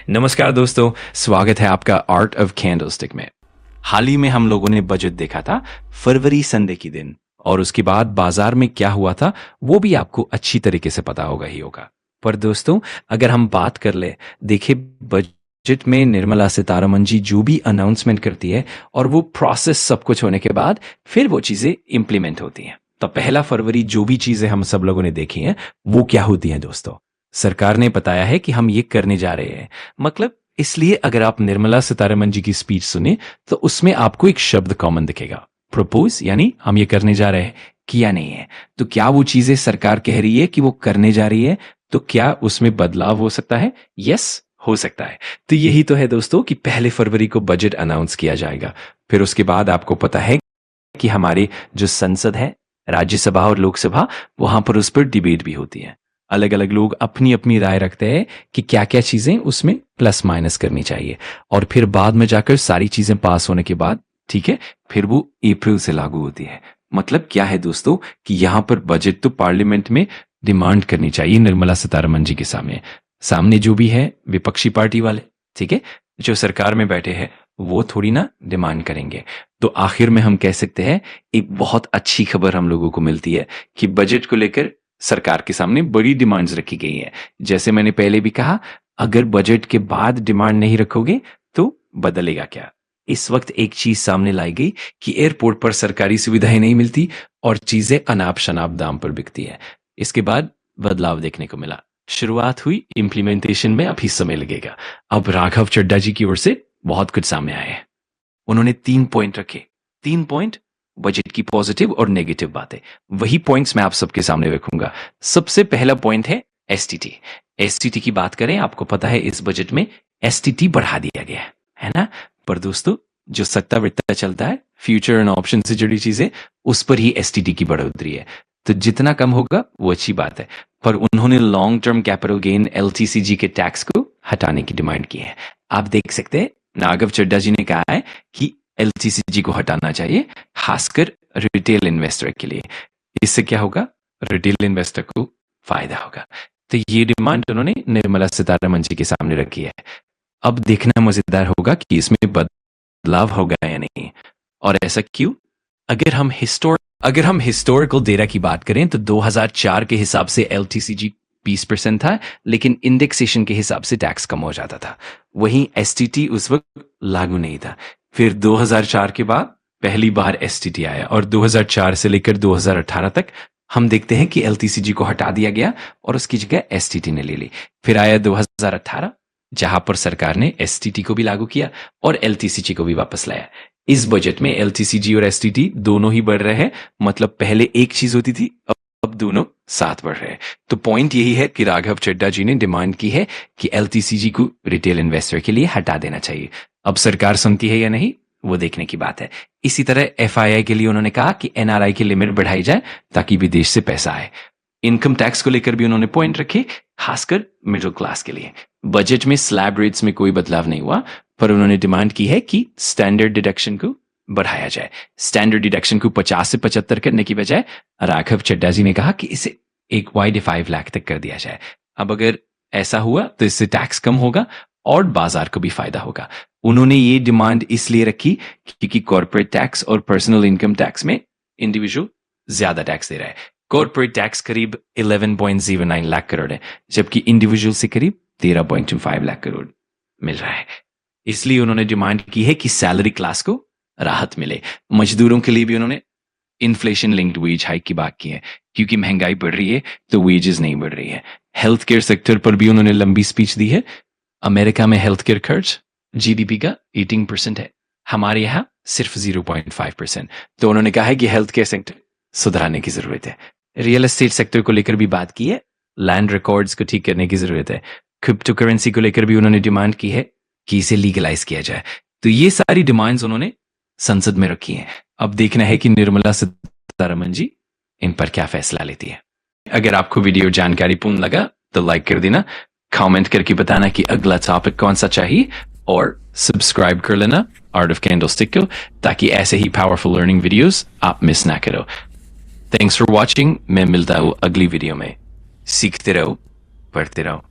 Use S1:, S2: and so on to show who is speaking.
S1: नमस्कार दोस्तों, स्वागत है आपका आर्ट ऑफ कैंडलस्टिक में। हाल ही में हम लोगों ने बजट देखा था फरवरी संडे की दिन, और उसके बाद बाजार में क्या हुआ था वो भी आपको अच्छी तरीके से पता होगा ही होगा। पर दोस्तों, अगर हम बात कर ले, देखिए बजट में निर्मला सीतारमण जी जो भी अनाउंसमेंट करती है और वो प्रोसेस सब कुछ होने के बाद फिर वो चीजें इंप्लीमेंट होती हैं। तो 1 फरवरी जो भी चीजें हम सब लोगों ने देखी हैं वो क्या होती हैं दोस्तों? सरकार ने बताया है कि हम ये करने जा रहे हैं। मतलब इसलिए अगर आप निर्मला सीतारमण जी की स्पीच सुने तो उसमें आपको एक शब्द कॉमन दिखेगा, प्रपोज, यानी हम ये करने जा रहे हैं, किया नहीं है। तो क्या वो चीजें सरकार कह रही है कि वो करने जा रही है, तो क्या उसमें बदलाव हो सकता है? यस, हो सकता है। तो यही तो है दोस्तों कि 1 फरवरी को बजट अनाउंस किया जाएगा। फिर उसके बाद आपको पता है कि हमारी जो संसद है, राज्यसभा और लोकसभा, वहां पर उस पर डिबेट भी होती है। अलग अलग लोग अपनी अपनी राय रखते हैं कि क्या क्या चीजें उसमें प्लस माइनस करनी चाहिए, और फिर बाद में जाकर सारी चीजें पास होने के बाद, ठीक है, फिर वो अप्रैल से लागू होती है। मतलब क्या है दोस्तों कि यहां पर बजट तो पार्लियामेंट में डिमांड करनी चाहिए निर्मला सीतारमण जी के सामने। सामने जो भी है विपक्षी पार्टी वाले, ठीक है, जो सरकार में बैठे हैं, वो थोड़ी ना डिमांड करेंगे। तो आखिर में हम कह सकते हैं एक बहुत अच्छी खबर हम लोगों को मिलती है कि बजट को लेकर सरकार के सामने बड़ी डिमांड्स रखी गई है। जैसे मैंने पहले भी कहा, अगर बजट के बाद डिमांड नहीं रखोगे तो बदलेगा क्या? इस वक्त एक चीज सामने लाई गई कि एयरपोर्ट पर सरकारी सुविधाएं नहीं मिलती और चीजें अनाप शनाप दाम पर बिकती है। इसके बाद बदलाव देखने को मिला। शुरुआत हुई, इंप्लीमेंटेशन में अभी समय लगेगा। अब राघव चड्ढा जी की ओर से बहुत कुछ सामने आया है। उन्होंने 3 पॉइंट रखे। 3 पॉइंट, बजट की पॉजिटिव और नेगेटिव बातें। वही पॉइंट्स मैं आप सबके सामने रखूंगा। सबसे पहला पॉइंट है एसटीटी। एसटीटी की बात करें, आपको पता है इस बजट में एसटीटी बढ़ा दिया गया है ना? पर दोस्तों, जो सत्ता वित्ता चलता है, फ्यूचर एंड ऑप्शन से जुड़ी चीजें, उस पर ही एसटीटी की बढ़ोतरी है। तो जितना कम होगा वो अच्छी बात है। पर उन्होंने long term capital gain LTCG के टैक्स को हटाने की डिमांड की है। आप देख सकते हैं राघव चड्ढा जी ने कहा है कि एलटीसीजी को हटाना चाहिए, खासकर रिटेल इन्वेस्टर के लिए। इससे क्या होगा? रिटेल इन्वेस्टर को फायदा होगा। तो ये डिमांड उन्होंने निर्मला सीतारमण जी के सामने रखी है। अब देखना मजेदार होगा कि इसमें बदलाव होगा या नहीं, और ऐसा क्यों? अगर हम हिस्टोरिकल डेटा की बात करें तो 2004 के हिसाब से एलटीसीजी 20% था, लेकिन इंडेक्सेशन के हिसाब से टैक्स कम हो जाता था। वहीं एसटीटी उस वक्त लागू नहीं था। फिर 2004 के बाद पहली बार एसटीटी आया, और 2004 से लेकर 2018 तक हम देखते हैं कि एलटीसीजी को हटा दिया गया और उसकी जगह एसटीटी ने ले ली। फिर आया 2018, जहां पर सरकार ने एसटीटी को भी लागू किया और एलटीसीजी को भी वापस लाया। इस बजट में एलटीसीजी और एसटीटी दोनों ही बढ़ रहे हैं। मतलब पहले एक चीज होती थी, अब दोनों साथ बढ़ रहे हैं। तो पॉइंट यही है कि राघव चड्ढा जी ने डिमांड की है कि एलटीसीजी को रिटेल इन्वेस्टर के लिए हटा देना चाहिए। अब सरकार सुनती है या नहीं, वो देखने की बात है। इसी तरह एफआईआई के लिए उन्होंने कहा कि एनआरआई की लिमिट बढ़ाई जाए ताकि विदेश से पैसा आए। इनकम टैक्स को लेकर भी उन्होंने पॉइंट रखे, खासकर मिडिल क्लास के लिए। बजट में स्लैब रेट्स में कोई बदलाव नहीं हुआ, पर उन्होंने डिमांड की है कि स्टैंडर्ड डिडक्शन को बढ़ाया जाए। स्टैंडर्ड डिडक्शन को 50 से 75 करने की बजाय राघव चड्ढा जी ने कहा कि इसे 1.5 लाख तक कर दिया जाए। अब अगर ऐसा हुआ तो इससे टैक्स कम होगा और बाजार को भी फायदा होगा। उन्होंने ये डिमांड इसलिए रखी क्योंकि कॉर्पोरेट टैक्स और पर्सनल इनकम टैक्स में इंडिविजुअल ज्यादा टैक्स दे रहा है। कॉर्पोरेट टैक्स करीब 11.09 लाख करोड़ है, जबकि इंडिविजुअल से करीब 13.25 लाख करोड़ मिल रहा है। इसलिए उन्होंने डिमांड की है कि सैलरी क्लास को राहत मिले। मजदूरों के लिए भी उन्होंने इन्फ्लेशन लिंक्ड वेज हाइक की बात की है, क्योंकि महंगाई बढ़ रही है तो वेजेस नहीं बढ़ रही है। हेल्थ केयर सेक्टर पर भी उन्होंने लंबी स्पीच दी है। अमेरिका में हेल्थ केयर खर्च जीडीपी का 18% है, हमारे यहाँ सिर्फ 0.5%। तो उन्होंने कहा है कि हेल्थ केयर सेक्टर सुधारने की जरूरत है। रियल एस्टेट सेक्टर को लेकर भी बात की है, लैंड रिकॉर्ड्स को ठीक करने की जरूरत है। क्रिप्टो करेंसी को लेकर भी उन्होंने डिमांड की है कि इसे लीगलाइज किया जाए। तो ये सारी डिमांड्स उन्होंने संसद में रखी हैं। अब देखना है कि निर्मला सीतारमण जी इन पर क्या फैसला लेती है। अगर आपको वीडियो जानकारीपूर्ण लगा तो लाइक कर देना, कमेंट करके बताना कि अगला टॉपिक कौन सा चाहिए, और सब्सक्राइब कर लेना आर्ट ऑफ कैंडलस्टिक को, ताकि ऐसे ही पावरफुल लर्निंग वीडियोस आप मिस ना करो। Thanks for watching. मैं मिलता हूँ अगली वीडियो में। सीखते रहो, पढ़ते रहो।